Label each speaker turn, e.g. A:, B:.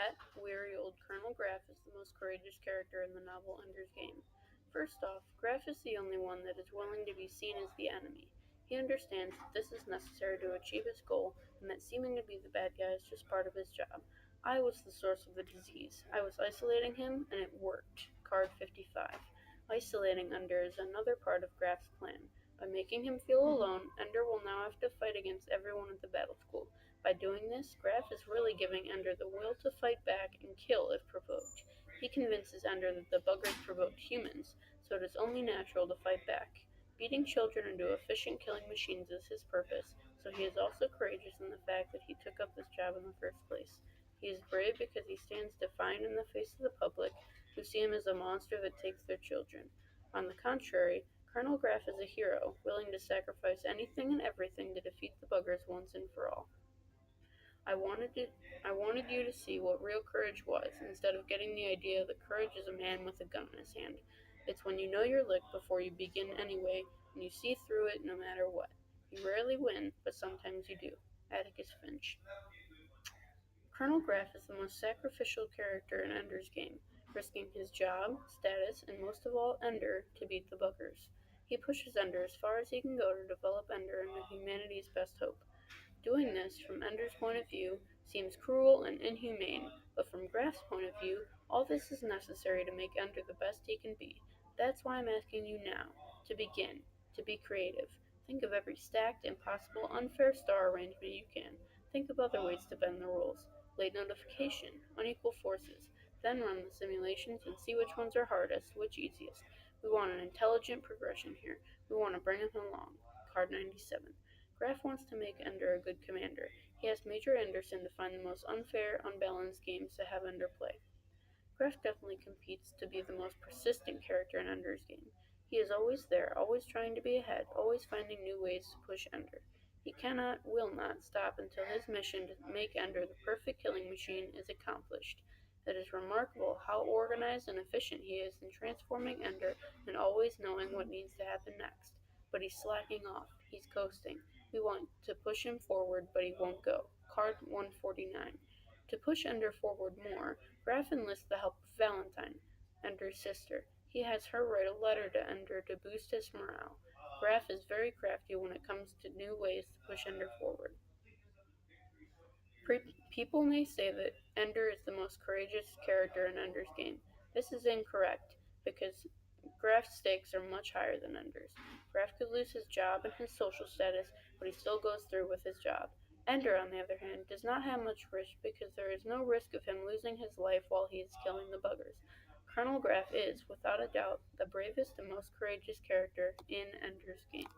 A: That weary old Colonel Graff is the most courageous character in the novel Ender's Game. First off, Graff is the only one that is willing to be seen as the enemy. He understands that this is necessary to achieve his goal, and that seeming to be the bad guy is just part of his job. I was the source of the disease. I was isolating him, and it worked. Card 55. Isolating Ender is another part of Graff's plan. By making him feel alone, Ender will now have to fight against everyone at the battle school. By doing this, Graff is really giving Ender the will to fight back and kill if provoked. He convinces Ender that the buggers provoked humans, so it is only natural to fight back. Beating children into efficient killing machines is his purpose, so he is also courageous in the fact that he took up this job in the first place. He is brave because he stands defiant in the face of the public, who see him as a monster that takes their children. On the contrary, Colonel Graff is a hero, willing to sacrifice anything and everything to defeat the buggers once and for all. I wanted to, I wanted you to see what real courage was, instead of getting the idea that courage is a man with a gun in his hand. It's when you know you're licked before you begin anyway, and you see through it no matter what. You rarely win, but sometimes you do. Atticus Finch. Colonel Graff is the most sacrificial character in Ender's Game, risking his job, status, and most of all Ender to beat the Buggers. He pushes Ender as far as he can go to develop Ender into humanity's best hope. Doing this, from Ender's point of view, seems cruel and inhumane, but from Graff's point of view, all this is necessary to make Ender the best he can be. That's why I'm asking you now, to begin, to be creative. Think of every stacked, impossible, unfair star arrangement you can. Think of other ways to bend the rules. Late notification, unequal forces. Then run the simulations and see which ones are hardest, which easiest. We want an intelligent progression here. We want to bring him along. Card 97. Graff wants to make Ender a good commander. He asked Major Anderson to find the most unfair, unbalanced games to have Ender play. Graff definitely competes to be the most persistent character in Ender's Game. He is always there, always trying to be ahead, always finding new ways to push Ender. He cannot, will not, stop until his mission to make Ender the perfect killing machine is accomplished. It is remarkable how organized and efficient he is in transforming Ender and always knowing what needs to happen next. But he's slacking off. He's coasting. We want to push him forward, but he won't go. Card 149. To push Ender forward more, Graff enlists the help of Valentine, Ender's sister. He has her write a letter to Ender to boost his morale. Graff is very crafty when it comes to new ways to push Ender forward. People may say that Ender is the most courageous character in Ender's Game. This is incorrect, because Graff's stakes are much higher than Ender's. Graff could lose his job and his social status, but he still goes through with his job. Ender, on the other hand, does not have much risk because there is no risk of him losing his life while he is killing the buggers. Colonel Graff is, without a doubt, the bravest and most courageous character in Ender's Game.